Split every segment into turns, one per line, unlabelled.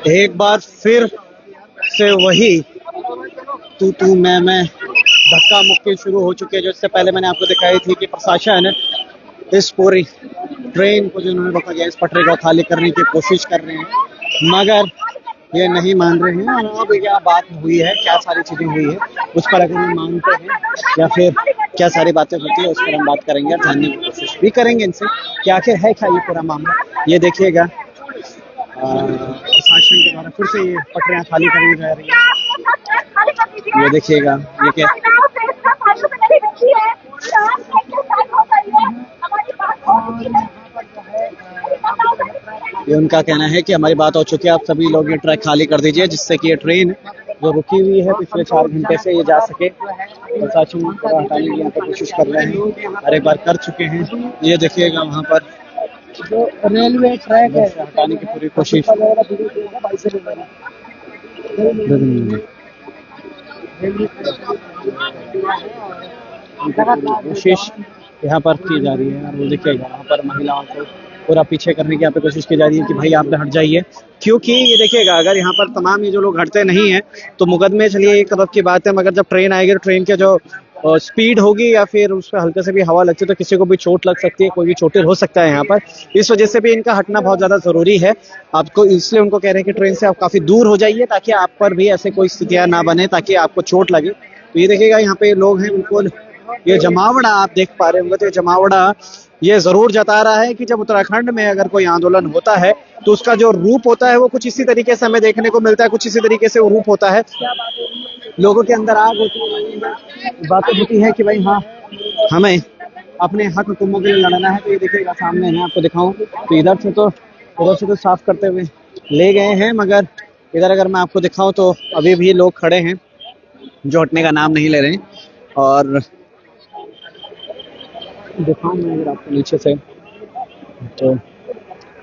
एक बार फिर से वही तू मैं धक्का मुक्की शुरू हो चुकी है। जो इससे पहले मैंने आपको दिखाई थी कि प्रशासन इस पूरी ट्रेन को, जिन्होंने रोका गया, इस पटरी को खाली करने की कोशिश कर रहे हैं, मगर ये नहीं मान रहे हैं। और अब क्या बात हुई है, क्या सारी चीजें हुई है, उस पर अगर हम मानते हैं या फिर क्या सारी बातें होती है, उस पर हम बात करेंगे और जानने की कोशिश भी करेंगे इनसे कि आखिर है क्या ये पूरा मामला। ये देखिएगा, प्रशासन के द्वारा फिर से ये पटरियां खाली करनी जा रही है। ये देखिएगा, ये क्या, ये उनका कहना है कि हमारी बात हो चुकी है, आप सभी लोग ये ट्रैक खाली कर दीजिए, जिससे कि ये ट्रेन जो रुकी हुई है पिछले 4 घंटे से, ये जा सके। प्रशासन हटाने की यहाँ पर कोशिश कर रहे हैं और एक बार कर चुके हैं। ये देखिएगा, वहाँ पर जो रेलवे ट्रैक है हटाने की पूरी कोशिश यहाँ पर की जा रही है। और वो देखिएगा, वहाँ पर महिलाओं को पूरा पीछे करने की यहाँ पे कोशिश की जा रही है कि भाई आप हट जाइए, क्योंकि ये देखिएगा, अगर यहाँ पर तमाम ये जो लोग हटते नहीं हैं तो मुकदमे, चलिए एक तरफ की बात है, मगर जब ट्रेन आएगी तो ट्रेन के जो स्पीड होगी या फिर उस पर हल्के से भी हवा लगती है तो किसी को भी चोट लग सकती है, कोई भी चोटिल हो सकता है यहाँ पर। इस वजह से भी इनका हटना बहुत ज्यादा जरूरी है आपको, इसलिए उनको कह रहे हैं कि ट्रेन से आप काफी दूर हो जाइए ताकि आप पर भी ऐसे कोई स्थितियां ना बने, ताकि आपको चोट लगे। तो ये देखिएगा, यहाँ पे लोग हैं, बिल्कुल ये जमावड़ा आप देख पा रहे होंगे, तो ये जमावड़ा ये जरूर जता रहा है कि जब उत्तराखंड में अगर कोई आंदोलन होता है तो उसका जो रूप होता है वो कुछ इसी तरीके से हमें देखने को मिलता है, कुछ इसी तरीके से वो रूप होता है। लोगों के अंदर आग होती है, बातें होती है कि भाई हाँ, हमें अपने हक हुकूमों के लिए लड़ना है। तो ये देखिएगा, सामने मैं आपको दिखाऊं तो इधर से तो साफ करते हुए ले गए हैं, मगर इधर अगर मैं आपको दिखाऊं तो अभी भी लोग खड़े हैं जो हटने का नाम नहीं ले रहे हैं। और दिखाऊं मैं अगर आपको नीचे से तो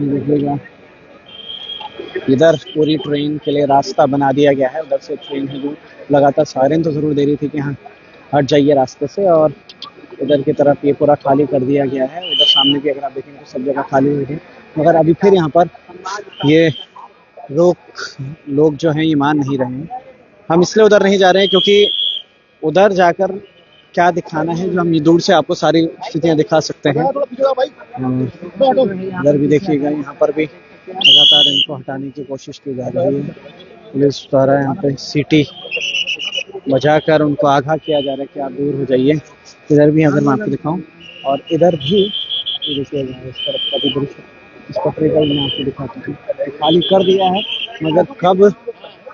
देखिएगा, इधर पूरी ट्रेन के लिए रास्ता बना दिया गया है। उधर से ट्रेन है जो लगातार सायरन तो जरूर दे रही थी कि हाँ हट जाइए रास्ते से, और उधर की तरफ ये पूरा खाली कर दिया गया है। उधर सामने भी अगर आप देखेंगे तो सब जगह खाली हुई है, मगर अभी फिर यहाँ पर ये लोग जो हैं ये मान नहीं रहे हैं। हम इसलिए उधर नहीं जा रहे हैं क्योंकि उधर जाकर क्या दिखाना है जो हम ये दूर से आपको सारी स्थितियां दिखा सकते हैं। इधर भी देखिएगा, यहाँ पर भी लगातार इनको हटाने की कोशिश की जा रही है। पुलिस द्वारा यहाँ पे सीटी बजाकर उनको आगाह किया जा रहा है कि आप दूर हो जाइए। इधर भी अगर मैं आपको दिखाऊं, और इधर भी देखिएगा, इस तरफ का भी दृश्य, इस पटरी का मैं आपको दिखाता हूँ, खाली कर दिया है। मगर कब,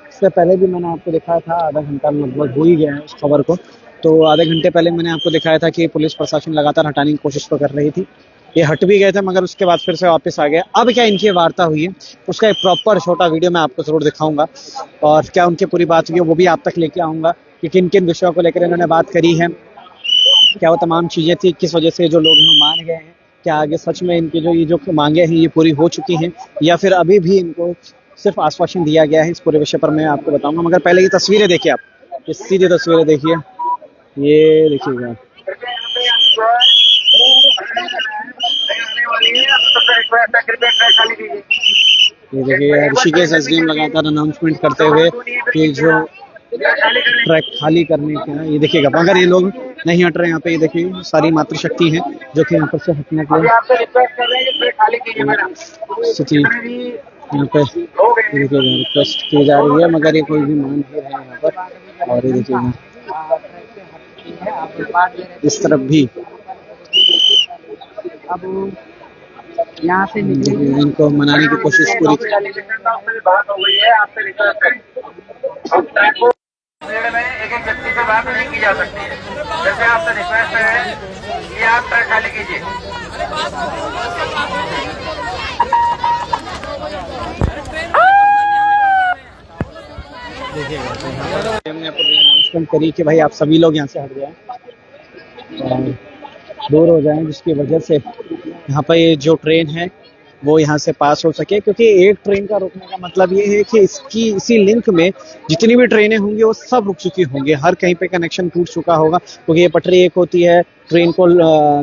इससे पहले भी मैंने आपको दिखाया था, आधा घंटा लगभग हो ही गया है उस खबर को, तो आधे घंटे पहले मैंने आपको दिखाया था कि पुलिस प्रशासन लगातार हटाने की कोशिश तो कर रही थी। ये हट भी गए थे, मगर उसके बाद फिर से वापस आ गया। अब क्या इनकी वार्ता हुई है उसका एक प्रॉपर छोटा वीडियो मैं आपको जरूर दिखाऊंगा, और क्या उनकी पूरी बात हुई है वो भी आप तक लेके आऊंगा कि किन किन विषयों को लेकर इन्होंने बात करी है, क्या वो तमाम चीजें थी, किस वजह से जो लोग हैं वो मान गए हैं, क्या आगे सच में इनकी जो मांगे हैं ये पूरी हो चुकी हैं, या फिर अभी भी इनको सिर्फ आश्वासन दिया गया है। इस पूरे विषय पर मैं आपको बताऊंगा, मगर पहले ये तस्वीरें देखिए, आप ये सीधी तस्वीरें देखिए, ये देखिएगा, ये देखिए ऋषिकेश एसडीएम लगातार अनाउंसमेंट करते हुए कि जो ट्रैक खाली करने के हैं। ये देखिएगा, मगर ये लोग नहीं हट रहे यहाँ पे। ये देखिए सारी मातृशक्ति है जो कि यहाँ पर से हटने के लिए स्थिति यहाँ पे देखिएगा रिक्वेस्ट की जा रही है, मगर ये कोई भी मान नहीं रहे यहाँ पर। और ये देखिएगा इस तरफ भी अब यहाँ से इनको मनाने की कोशिश पूरी बात हो गई है। आपसे रिक्वेस्ट करें, में एक एक व्यक्ति से बात नहीं की जा सकती है। जैसे आपसे रिक्वेस्ट है कि आप ट्रैक खाली कीजिए। हमने अनाउंसमेंट करी कि भाई आप सभी लोग यहाँ से हट जाएं और दूर हो जाएं, जिसकी वजह से यहाँ पर ये जो ट्रेन है वो यहाँ से पास हो सके, क्योंकि एक ट्रेन का रुकने का मतलब ये है कि इसकी इसी लिंक में जितनी भी ट्रेनें होंगी वो सब रुक चुकी होंगी, हर कहीं पे कनेक्शन टूट चुका होगा, क्योंकि ये पटरी एक होती है ट्रेन को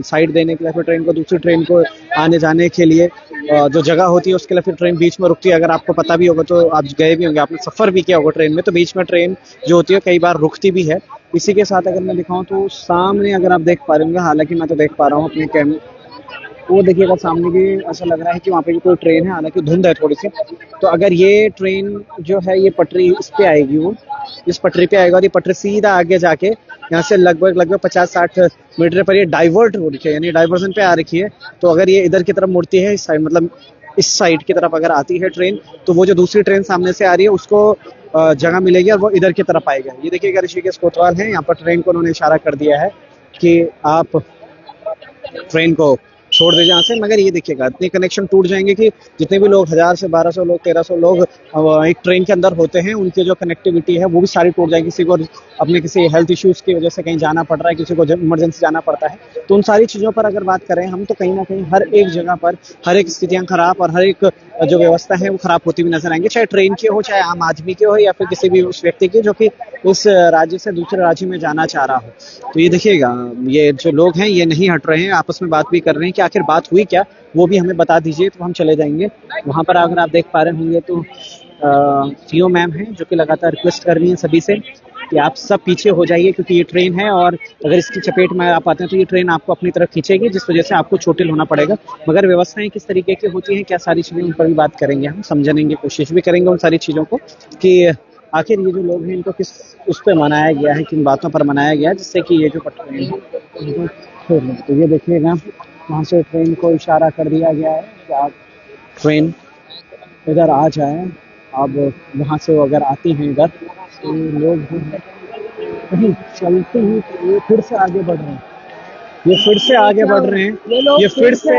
साइड देने के लिए, फिर ट्रेन को दूसरी ट्रेन को आने जाने के लिए जो जगह होती है उसके लिए फिर ट्रेन बीच में रुकती है। अगर आपको पता भी होगा तो आप गए भी होंगे, आपने सफर भी किया होगा ट्रेन में, तो बीच में ट्रेन जो होती है कई बार रुकती भी है। इसी के साथ अगर मैं दिखाऊं तो सामने अगर आप देख पा रहे होंगे, हालांकि मैं तो देख पा रहा हूँ अपने कैम, वो देखिएगा सामने भी ऐसा लग रहा है कि वहाँ पे भी कोई ट्रेन है, हालांकि धुंध है थोड़ी सी। तो अगर ये ट्रेन जो है ये पटरी इस पे आएगी, वो इस पटरी पे आएगा और ये पटरी सीधा आगे जाके यहाँ से लगभग 50-60 मीटर पर ये डाइवर्ट हो रखी है, यानी डाइवर्जन पे आ रखी है। तो अगर ये इधर की तरफ मुड़ती है, इस साइड मतलब इस साइड की तरफ अगर आती है ट्रेन, तो वो जो दूसरी ट्रेन सामने से आ रही है उसको जगह मिलेगी और वो इधर की तरफ आएगा। ये देखिएगा ऋषिकेश कोतवाल है, यहाँ पर ट्रेन को उन्होंने इशारा कर दिया है कि आप ट्रेन को छोड़ दीजिए यहाँ से। मगर ये देखिएगा इतने कनेक्शन टूट जाएंगे कि जितने भी लोग 1000 से 1200 लोग 1300 लोग एक ट्रेन के अंदर होते हैं, उनकी जो कनेक्टिविटी है वो भी सारी टूट जाएगी। किसी को अपने किसी हेल्थ इश्यूज की वजह से कहीं जाना पड़ रहा है, किसी को इमरजेंसी जाना पड़ता है, तो उन सारी चीज़ों पर अगर बात करें हम, तो कहीं ना कहीं हर एक जगह पर हर एक स्थितियां खराब और हर एक जो व्यवस्था है वो खराब होती हुई नजर आएंगे, चाहे ट्रेन की हो, चाहे आम आदमी की हो, या फिर किसी भी उस व्यक्ति की जो कि उस राज्य से दूसरे राज्य में जाना चाह रहा हो। तो ये देखिएगा ये जो लोग हैं ये नहीं हट रहे हैं, आपस में बात भी कर रहे हैं कि आखिर बात हुई क्या, वो भी हमें बता दीजिए तो हम चले जाएंगे। वहाँ पर अगर आप देख पा रहे होंगे तो सीओ मैम है जो कि लगातार रिक्वेस्ट कर रही हैं सभी से कि आप सब पीछे हो जाइए, क्योंकि ये ट्रेन है और अगर इसकी चपेट में आप आते हैं तो ये ट्रेन आपको अपनी तरफ खींचेगी, जिस वजह से आपको चोटिल होना पड़ेगा। मगर व्यवस्थाएं किस तरीके की होती हैं, क्या सारी चीज़ें, उन पर भी बात करेंगे, हम समझने की कोशिश भी करेंगे उन सारी चीज़ों को कि आखिर ये जो लोग हैं इनको किस उस पर मनाया गया है, किन बातों पर मनाया गया है, जिससे कि ये जो ट्रेन है इनको छोड़ दें। तो ये देखिएगा वहाँ से ट्रेन को इशारा कर दिया गया है कि आप ट्रेन इधर आ जाए। अब वहाँ से वो अगर आती हैं इधर, तो लोग जो है कहीं चलते ही ये फिर से आगे बढ़ रहे हैं, ये फिर से आगे बढ़ रहे हैं, ये फिर से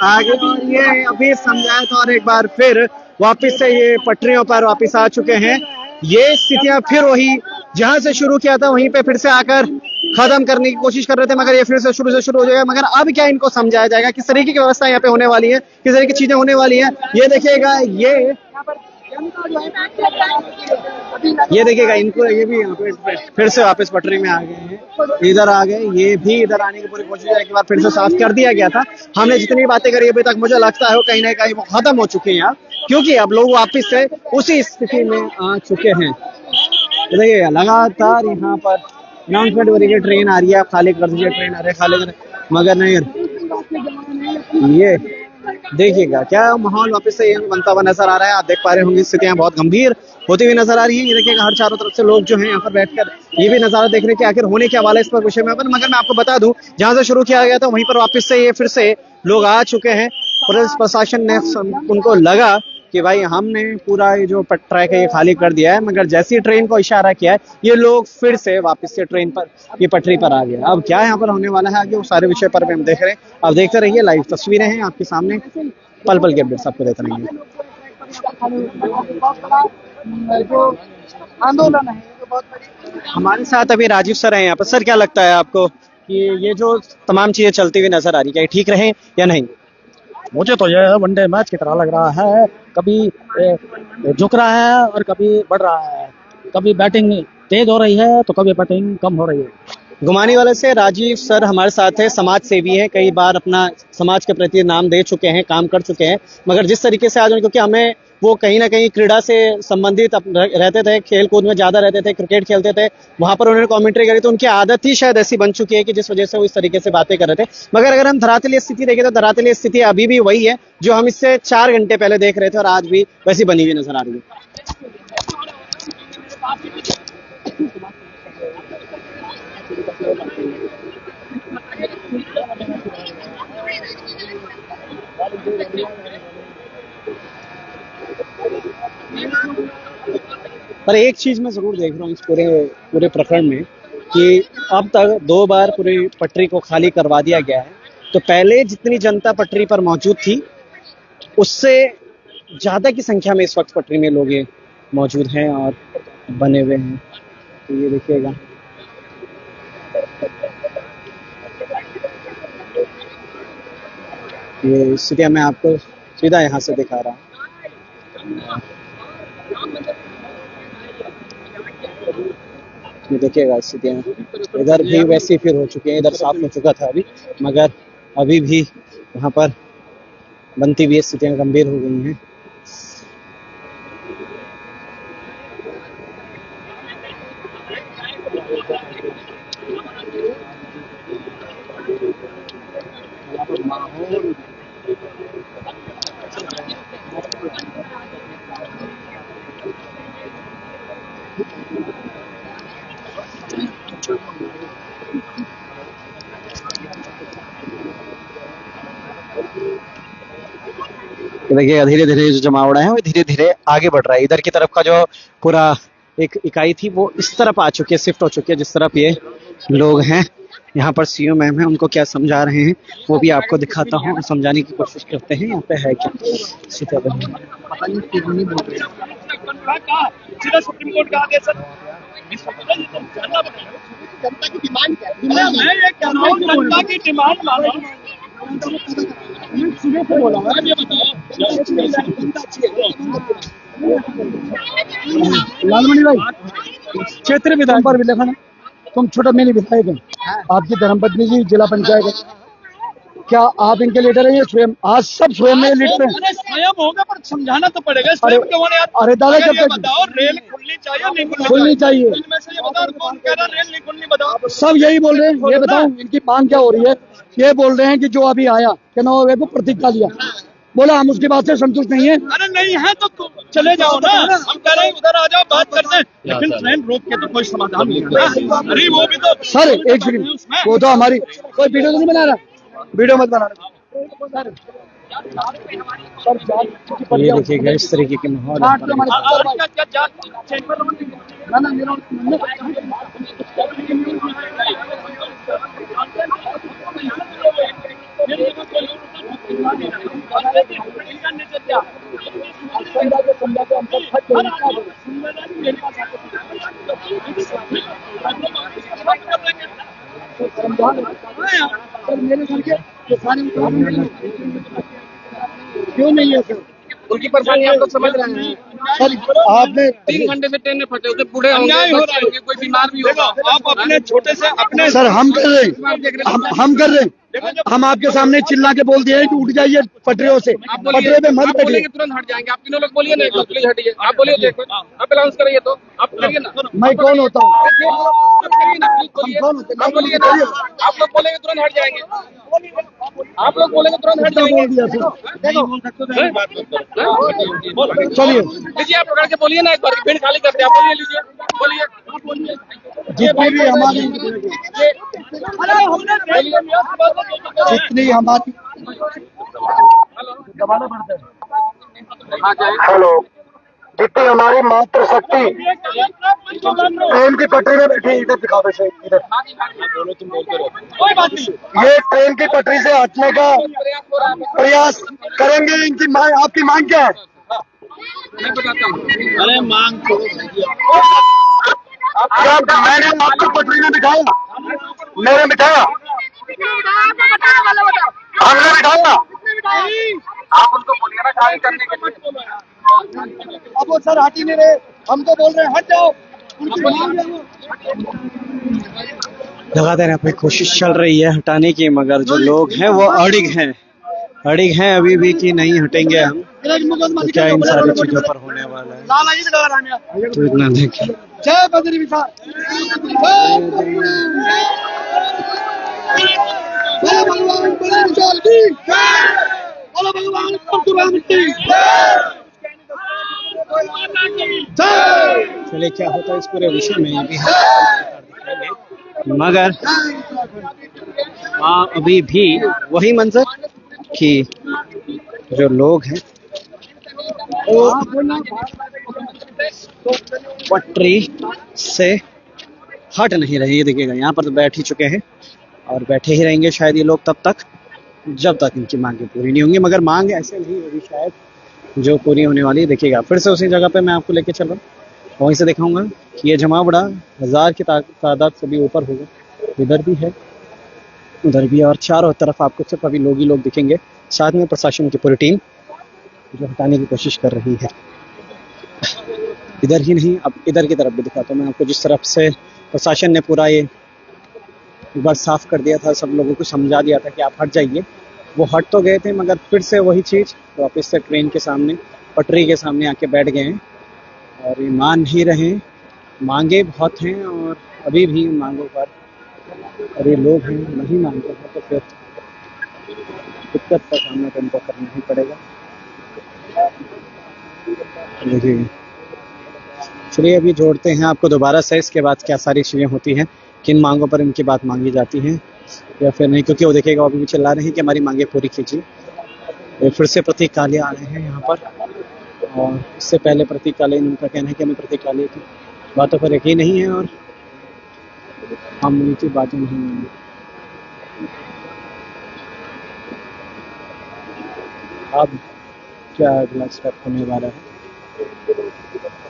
आगे, ये अभी समझाया था और एक बार फिर वापस से ये पटरियों पर वापस आ चुके हैं। ये स्थितियां फिर वही जहां से शुरू किया था वहीं पे फिर से आकर खत्म करने की कोशिश कर रहे थे, मगर ये फिर से शुरू हो जाएगा। मगर अब क्या इनको समझाया जाएगा, किस तरीके की व्यवस्था यहाँ पे होने वाली है, किस तरीके की चीजें होने वाली है, ये देखिएगा। ये देखिएगा इनको, ये भी यहाँ पे फिर से वापस पटरी में आ गए हैं, इधर आ गए, ये भी इधर आने की पूरी कोशिश है। एक बार फिर से साफ कर दिया गया था, हमने जितनी बातें करी अभी तक मुझे लगता है वो कहीं ना कहीं वो खत्म हो चुकी हैं, क्योंकि अब लोग वापस से उसी स्थिति में आ चुके हैं। देखिएगा लगातार यहाँ पर अनाउंसमेंट हो रही है, ट्रेन आ रही है, खाली कर दीजिए ट्रेन, अरे खाली कर, मगर नहीं। ये देखिएगा क्या माहौल वापस से बनता हुआ नजर आ रहा है। आप देख पा रहे होंगे स्थितियां बहुत गंभीर होती हुई नजर आ रही है। ये देखिएगा हर चारों तरफ से लोग जो हैं यहाँ पर बैठकर ये भी नजारा देख रहे हैं कि आखिर होने क्या वाला है इस पर विषय में। मगर मैं आपको बता दूं, जहां से शुरू किया गया था वहीं पर वापस से ये फिर से लोग आ चुके हैं। पुलिस प्रशासन ने उनको लगा कि भाई हमने पूरा ये जो ट्रैक है ये खाली कर दिया है, मगर जैसी ट्रेन को इशारा किया है ये लोग फिर से वापस से ट्रेन पर ये पटरी पर आ गए। अब क्या यहाँ पर होने वाला है आगे, वो सारे विषय पर भी हम देख रहे हैं। आप देखते रहिए, लाइव तस्वीरें हैं आपके सामने, पल पल के अपडेट्स आपको देते रहेंगे। जो आंदोलन है हमारे साथ अभी राजीव सर हैं यहाँ पर। सर क्या लगता है आपको कि ये जो तमाम चीजें चलती हुई नजर आ रही है, क्या ये ठीक रहे या नहीं?
मुझे तो यह वनडे मैच की तरह लग रहा है, कभी झुक रहा है और कभी बढ़ रहा है, कभी बैटिंग तेज हो रही है तो कभी बैटिंग कम हो रही है।
घुमाने वाले से राजीव सर हमारे साथ है, समाज सेवी है, कई बार अपना समाज के प्रति नाम दे चुके हैं, काम कर चुके हैं। मगर जिस तरीके से आज, क्योंकि हमें वो कहीं ना कहीं क्रीड़ा से संबंधित रहते थे, खेल कूद में ज्यादा रहते थे, क्रिकेट खेलते थे, वहां पर उन्होंने कमेंट्री करी तो उनकी आदत ही शायद ऐसी बन चुकी है कि जिस वजह से वो इस तरीके से बातें कर रहे थे। मगर अगर हम धरातलीय स्थिति देखें तो धरातलीय स्थिति अभी भी वही है जो हम इससे 4 घंटे पहले देख रहे थे और आज भी वैसी बनी हुई नजर आ रही है। पर एक चीज मैं जरूर देख रहा हूँ इस पूरे प्रकरण में कि अब तक 2 बार पूरी पटरी को खाली करवा दिया गया है। तो पहले जितनी जनता पटरी पर मौजूद थी उससे ज्यादा की संख्या में इस वक्त पटरी में लोग मौजूद हैं और बने हुए हैं। तो ये देखिएगा, ये स्थितियां मैं आपको सीधा यहाँ से दिखा रहा हूँ। ये देखिएगा स्थितियाँ, इधर भी वैसी फिर हो चुकी है, इधर साफ हो चुका था अभी, मगर अभी भी वहाँ पर बनती हुई स्थितियाँ गंभीर हो गई हैं। देखिए धीरे धीरे जो जमावड़ा है वो धीरे धीरे आगे बढ़ रहा है। इधर की तरफ का जो पूरा एक इकाई थी वो इस तरफ आ चुकी है, शिफ्ट हो चुकी है, जिस तरफ ये लोग हैं। यहाँ पर सीओ मैम है, उनको क्या समझा रहे हैं वो भी आपको दिखाता हूँ, समझाने की कोशिश करते हैं। यहाँ पे है क्या सीधा
सुप्रीम कोर्ट का आदेश जनता की डिमांड क्या है? मैं ये कह रहा हूँ जनता की डिमांड मानो। सुबह से बोला ये बताओ
लालमणि भाई, क्षेत्रीय विधायक पर विलेखन, तुम छोटा मेरी विधायक है, आपकी धर्मपत्नी जी जिला पंचायत है, क्या आप इनके लीडर हैं? स्वयं आज सब स्वयं में लीडर हैं।
अरे स्वयं होगा पर समझाना तो पड़ेगा। स्वयं क्यों नहीं?
अरे दादा
जब तक बताओ रेल खुलनी चाहिए नहीं
खुलनी चाहिए,
इनमें से ये बताओ कौन कह रहा रेल नहीं खुलनी? बताओ।
सब यही बोल रहे हैं। ये बताओ इनकी मांग क्या हो रही है? ये बोल रहे हैं कि जो अभी आया क्या नाम है वो प्रतिज्ञा लिया, बोला हम उसकी बात से संतुष्ट नहीं है।
अरे नहीं है तो चले जाओ ना, हम कह रहे हैं उधर आ जाओ बात करते हैं, लेकिन ट्रेन रोक के तो कोई समाधान नहीं है। अरे वो भी तो
सर एक सेकंड, वो तो हमारी कोई वीडियो तो नहीं बना रहा, वीडियो मत बना रहा।
ये देखिएगा इस तरीके के माहौल
क्यों नहीं है सर?
उनकी परेशानी आप लोग समझ रहे हैं।
सर आपने
3 घंटे से ट्रेन में फंसे होते, बूढ़े होंगे, बच्चे होंगे, कोई बीमार भी होगा। आप अपने छोटे से अपने
सर हम कर रहे हैं, हम कर रहे हैं। हम आपके सामने चिल्ला के बोल दिए कि उठ जाइए पटरियों से, पटरियों पे मत बैठिए।
बोलेंगे तुरंत हट जाएंगे। आप तीनों लोग बोलिए ना, प्लीज हटिए। आप बोलिए, देखो आप अनाउंस करिए तो आप करिए ना।
मैं कौन होता हूँ?
करिए ना, प्लीज बोलिए। आप बोलिए ना, आप लोग बोलेंगे तुरंत हट जाएंगे। आप लोग बोलेंगे तुरंत हट
बोल दिया
जाएंगे।
चलिए
लीजिए आप पकड़ के बोलिए ना, एक बार भीड़ खाली करते हैं। आप बोलिए, लीजिए बोलिए।
जितनी भी हमारी जितनी हमारी दबाना पड़ता है। हेलो, जितनी हमारी मात्र शक्ति ट्रेन की पटरी में बैठी, इधर दिखा दो शेख, इधर
बोलो, तुम बोलते रहो, कोई बात नहीं।
ये ट्रेन की पटरी से हटने का प्रयास करेंगे। इनकी मांग, आपकी मांग क्या है?
मैं बताता हूँ। अरे मांग
क्या मैंने आपको पटरी में बिठाया? मैंने बिठाया? हमने बिठाया?
आप उनको बोलिए ना खाली करने के लिए।
अब वो सर हट ही नहीं रहे, हम तो बोल रहे हैं हट जाओ।
लगातार यहाँ पे कोशिश चल रही है हटाने की, मगर जो लोग हैं वो अड़िग हैं अभी भी कि नहीं हटेंगे हम। तो क्या इन सारी चीजों पर होने वाला है, तो इतना देखिए।
जय बद्री विशाल, भगवान बद्री विशाल की, भगवान परशुराम की।
चलिए क्या होता है इस पूरे विषय में ये भी हम दिखाएंगे, मगर हाँ अभी भी वही मंजर कि जो लोग हैं वो पटरी से हट नहीं रहे। ये देखिएगा यहाँ पर तो बैठ ही चुके हैं और बैठे ही रहेंगे शायद ये लोग तब तक जब तक इनकी मांगें पूरी नहीं होंगी। मगर मांग ऐसे नहीं होगी शायद जो पूरी होने वाली है। देखिएगा फिर से उसी जगह पे मैं आपको लेके चल रहा हूँ, वहीं से दिखाऊंगा कि ये जमावड़ा 1000 की तादाद से भी ऊपर होगा। इधर भी है, उधर भी है, और चारों तरफ आपको सिर्फ अभी लोग ही लोग दिखेंगे, साथ में प्रशासन की पूरी टीम। जो हटाने की कोशिश कर रही है। इधर ही नहीं, अब इधर की तरफ भी दिखाता हूँ मैं आपको, जिस तरफ से प्रशासन ने पूरा ये एक बार साफ कर दिया था, सब लोगों को समझा दिया था कि आप हट जाइए। वो हट तो गए थे मगर फिर से वही चीज़ वापस से ट्रेन के सामने, पटरी के सामने आके बैठ गए हैं और ये मान ही रहे हैं। मांगे बहुत हैं और अभी भी मांगों पर, और ये लोग हैं नहीं मानते हैं तो फिर दिक्कत का सामना तो उनको करना ही पड़ेगा। देखिए, चलिए अभी जोड़ते हैं आपको दोबारा से, इसके बाद क्या सारी चीज़ें होती हैं, किन मांगों पर इनकी बात मांगी जाती है या फिर नहीं, क्योंकि वो देखिएगा अभी भी चिल्ला रहे हैं कि हमारी मांगे पूरी कीजिए। ये फिर से प्रतीक काले आ रहे हैं यहाँ पर, और इससे पहले प्रतीक काले, इनका कहना है कि हमें प्रतीक काले की बातों पर यकीन नहीं है और हम उनकी बातें नहीं मानेंगे। अब क्या अगला स्टेप होने वाला है,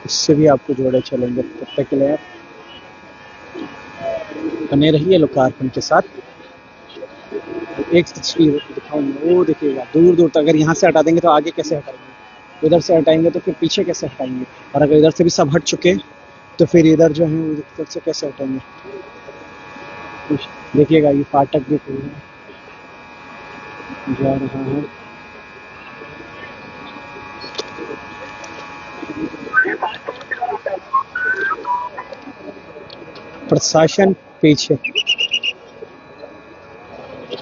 इससे भी आपको जोड़े चलेंगे। तब तक के लिए आप बने रहिए लोकार्पण के साथ। एक तस्वीर दिखाऊंगा, वो देखिएगा दूर दूर तक। अगर यहाँ से हटा देंगे तो आगे कैसे हटाएंगे, इधर से हटाएंगे तो फिर पीछे कैसे हटाएंगे, और अगर इधर से भी सब हट चुके तो फिर इधर जो है इधर से कैसे हटाएंगे। देखिएगा ये फाटक भी खुल जा रहा है। प्रशासन पीछे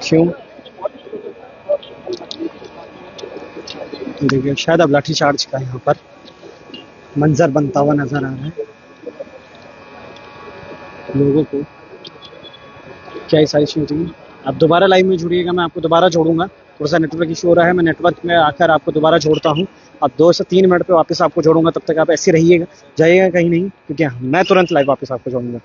क्यों, देखिए शायद अब लाठीचार्ज का यहाँ पर मंजर बनता हुआ नजर आ रहा है। लोगों को क्या ही सारी चीजें होती। आप दोबारा लाइव में जुड़िएगा, मैं आपको दोबारा जोड़ूंगा। थोड़ा सा नेटवर्क इशू हो रहा है, मैं नेटवर्क में आकर आपको दोबारा जोड़ता हूँ। अब 2 से 3 मिनट पे वापस आपको जोड़ूंगा, तब तक आप ऐसे रहिएगा, जाइएगा कहीं नहीं, क्योंकि मैं तुरंत लाइव वापस आपको जोड़ूंगा।